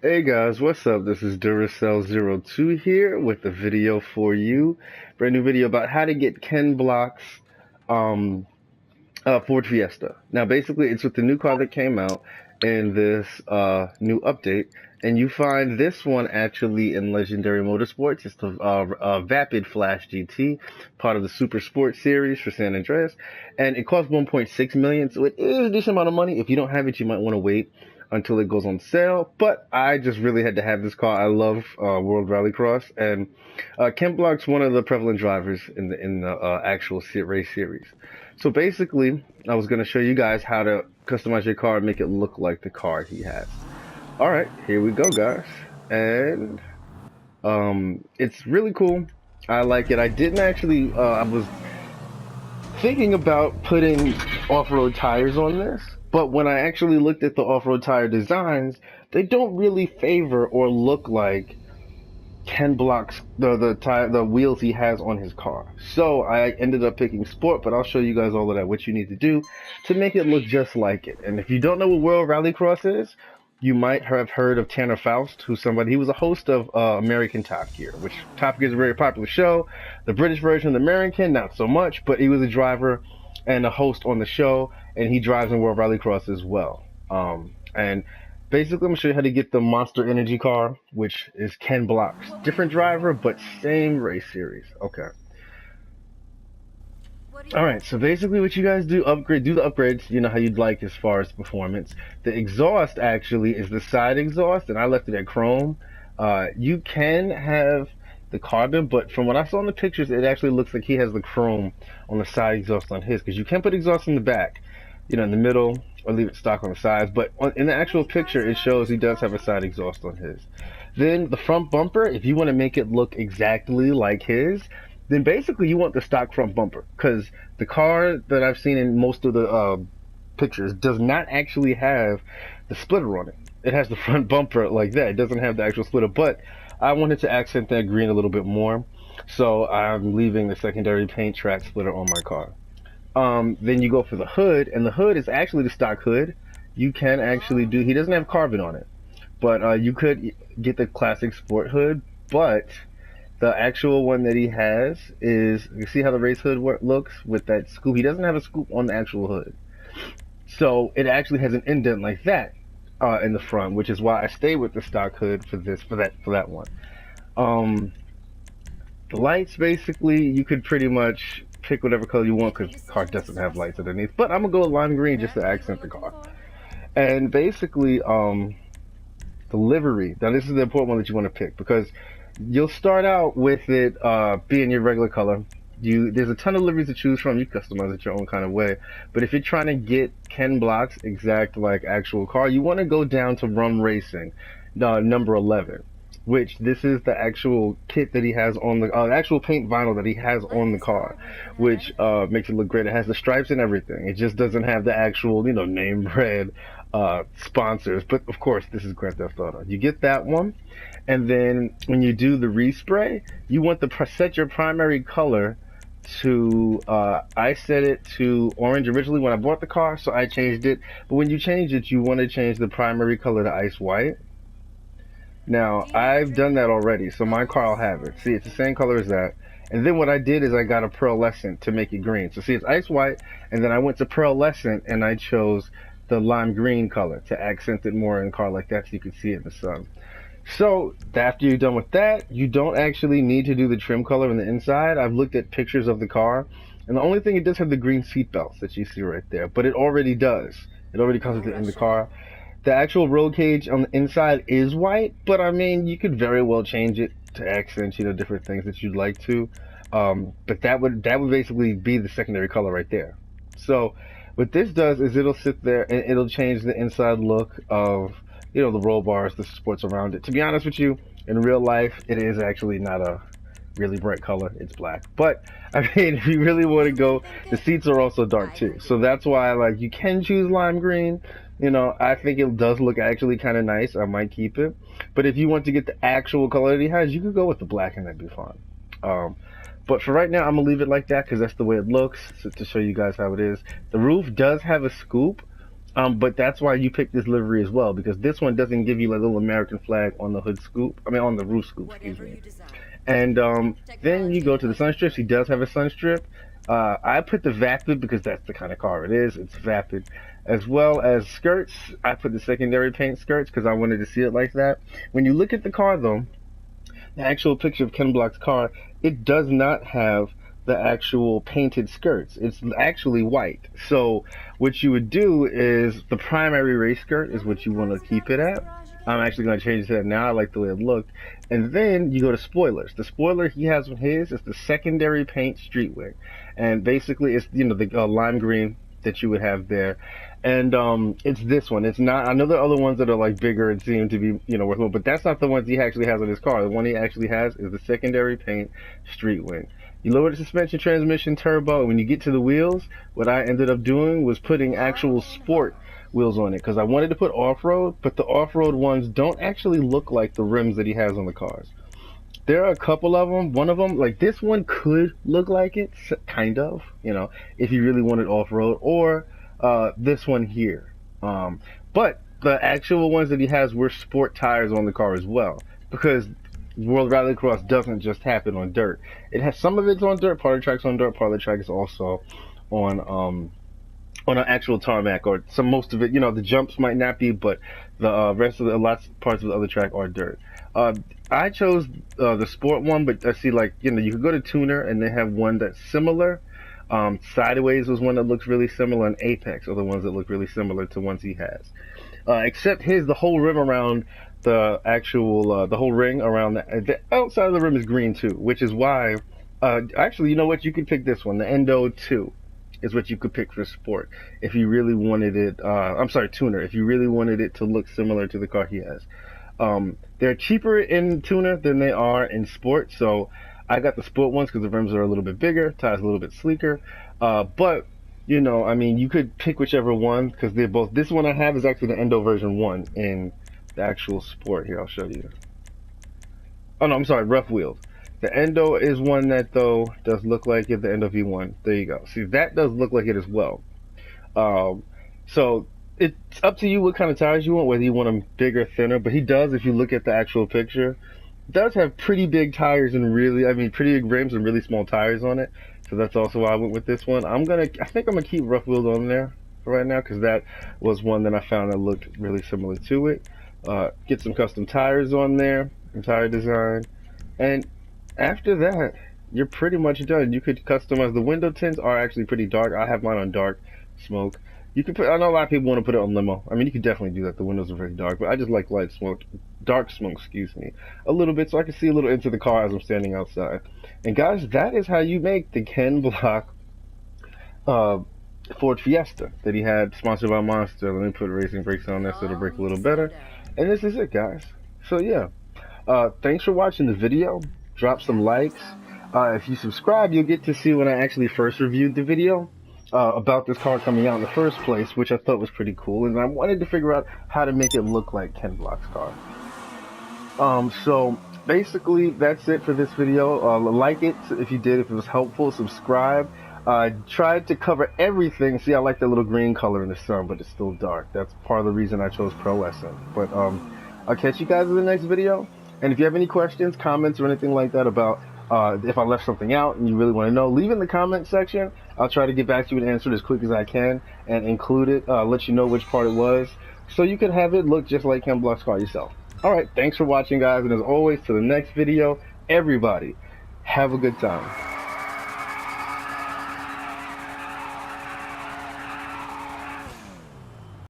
Hey guys, what's up? This is Duracell02 here with a video for you. Brand new video about how to get Ken Block's um, Ford Fiesta. Now basically it's with the new car that came out in this new update, and you find this one actually in Legendary Motorsports. It's the Vapid Flash GT, part of the Super Sport series for San Andreas, and it costs 1.6 million, so it is a decent amount of money. If you don't have it, you might want to wait until it goes on sale, but I just really had to have this car. I love World Rallycross, and Ken Block's one of the prevalent drivers in the actual race series. So basically, I was going to show you guys how to customize your car and make it look like the car he has. All right, here we go, guys, and it's really cool. I like it. I didn't actually. I was thinking about putting off-road tires on this, but when I actually looked at the off-road tire designs, they don't really favor or look like Ken Block's the wheels he has on his car. So I ended up picking Sport, but I'll show you guys all of that, what you need to do to make it look just like it. And if you don't know what World Rallycross is, you might have heard of Tanner Faust, he was a host of American Top Gear, which Top Gear is a very popular show. The British version of the American, not so much, but he was a driver and a host on the show, and he drives in World Rallycross as well. And basically, I'm going to show you how to get the Monster Energy car, which is Ken Block's. Different driver, but same race series. Okay. Alright, so basically what you guys do the upgrades, you know how you'd like as far as performance. The exhaust actually is the side exhaust, and I left it at chrome. You can have the carbon, but from what I saw in the pictures, it actually looks like he has the chrome on the side exhaust on his, because you can put exhaust in the back, you know, in the middle, or leave it stock on the sides, but in the actual picture, it shows he does have a side exhaust on his. Then the front bumper, if you want to make it look exactly like his, then basically you want the stock front bumper, because the car that I've seen in most of the pictures does not actually have the splitter on it. It has the front bumper like that. It doesn't have the actual splitter, but I wanted to accent that green a little bit more, so I'm leaving the secondary paint track splitter on my car. Then you go for the hood, and the hood is actually the stock hood. You can actually he doesn't have carbon on it, but you could get the classic sport hood, but the actual one that he has is, you see how the race hood looks with that scoop? He doesn't have a scoop on the actual hood. So it actually has an indent like that in the front, which is why I stay with the stock hood for that one. The lights, basically, you could pretty much pick whatever color you want, because the car doesn't have lights underneath. But I'm going to go lime green just to accent the car. And basically, the livery. Now this is the important one that you want to pick, because you'll start out with it being your regular color. There's a ton of liveries to choose from. You customize it your own kind of way. But if you're trying to get Ken Block's exact like actual car, you want to go down to Rum Racing, number 11, which this is the actual kit that he has on the actual paint vinyl that he has on the car, which makes it look great. It has the stripes and everything. It just doesn't have the actual, you know, name brand sponsors. But of course, this is Grand Theft Auto. You get that one, and then when you do the respray, you want to set your primary color to I set it to orange originally when I bought the car, so I changed it. But when you change it, you want to change the primary color to ice white. Now I've done that already, so my car will have it. See, it's the same color as that. And then what I did is I got a pearlescent to make it green. So see, it's ice white, and then I went to pearlescent and I chose the lime green color to accent it more in a car like that, so you can see it in the sun. So after you're done with that, you don't actually need to do the trim color on the inside. I've looked at pictures of the car, and the only thing, it does have the green seat belts that you see right there, but it already does. It already comes with it in the car. The actual roll cage on the inside is white, but I mean, you could very well change it to accent, you know, different things that you'd like to. But that would basically be the secondary color right there. So what this does is it'll sit there and it'll change the inside look of, you know, the roll bars, the supports around it. To be honest with you, in real life, it is actually not a really bright color. It's black. But I mean, if you really want to go, the seats are also dark too. So that's why, like, you can choose lime green. You know, I think it does look actually kind of nice. I might keep it. But if you want to get the actual color that he has, you could go with the black and that'd be fine. But for right now, I'm going to leave it like that because that's the way it looks, so to show you guys how it is. The roof does have a scoop, But that's why you picked this livery as well, because this one doesn't give you a little American flag on the hood scoop. I mean, on the roof scoop, excuse me. And then you go to the sun strips. He does have a sun strip. I put the Vapid because that's the kind of car it is. It's Vapid. As well as skirts, I put the secondary paint skirts because I wanted to see it like that. When you look at the car, though, the actual picture of Ken Block's car, it does not have the actual painted skirts. It's actually white. So what you would do is the primary race skirt is what you want to keep it at. I'm actually going to change that now. I like the way it looked. And then you go to spoilers. The spoiler he has on his is the secondary paint street wing. And basically it's, you know, the lime green that you would have there. And it's this one. It's not, I know there are other ones that are like bigger and seem to be, you know, worth more, but that's not the ones he actually has on his car. The one he actually has is the secondary paint street wing. You lower the suspension, transmission, turbo, and when you get to the wheels, what I ended up doing was putting actual sport wheels on it because I wanted to put off-road, but the off-road ones don't actually look like the rims that he has on the cars. There are a couple of them. One of them, like this one, could look like it, kind of, you know, if you really wanted off-road, or this one here. But the actual ones that he has were sport tires on the car as well, because World Rallycross doesn't just happen on dirt. It has some of it's on dirt, part of the track's on dirt, part of the track is also on an actual tarmac, or most of it, you know, the jumps might not be, but the rest of the parts of the other track are dirt. I chose the sport one, but I see, like, you know, you could go to Tuner and they have one that's similar. Sideways was one that looks really similar, and Apex are the ones that look really similar to ones he has. Except the whole rim around the actual, the whole ring around the outside of the rim is green too, which is why, actually, you know what, you could pick this one, the Endo 2 is what you could pick for sport if you really wanted it, I'm sorry, Tuner, if you really wanted it to look similar to the car he has. They're cheaper in Tuner than they are in sport, so I got the sport ones because the rims are a little bit bigger, tires a little bit sleeker, but you know, I mean, you could pick whichever one because they're both. This one I have is actually the Endo version 1 in the actual sport. Here, I'll show you. Oh no, I'm sorry, rough wheeled. The Endo is one that, though, does look like it, the Endo V1. There you go. See, that does look like it as well. So it's up to you what kind of tires you want, whether you want them bigger, thinner, but he does, if you look at the actual picture, does have pretty big tires and pretty big rims and really small tires on it. So that's also why I went with this one. I think I'm gonna keep rough wheels on there for right now because that was one that I found that looked really similar to it. Get some custom tires on there, and tire design, and after that, you're pretty much done. You could customize. The window tints are actually pretty dark. I have mine on dark smoke. You could I know a lot of people want to put it on limo. I mean, you could definitely do that. The windows are very dark, but I just like light smoke, dark smoke, excuse me, a little bit, so I can see a little into the car as I'm standing outside. And guys, that is how you make the Ken Block Ford Fiesta that he had, sponsored by Monster. Let me put racing brakes on there so it'll brake a little better. And this is it, guys. So yeah, thanks for watching the video. Drop some likes. If you subscribe, you'll get to see when I actually first reviewed the video about this car coming out in the first place, which I thought was pretty cool, and I wanted to figure out how to make it look like Ken Block's car. So basically that's it for this video. Like it if you did, if it was helpful. Subscribe. Tried to cover everything. See, I like that little green color in the sun, but it's still dark. That's part of the reason I chose Pro SN. But I'll catch you guys in the next video. And if you have any questions, comments, or anything like that about if I left something out and you really want to know, leave it in the comment section. I'll try to get back to you and answer it as quick as I can and include it, let you know which part it was, so you can have it look just like Ken Block's car yourself. Alright, thanks for watching, guys, and as always, to the next video, everybody, have a good time.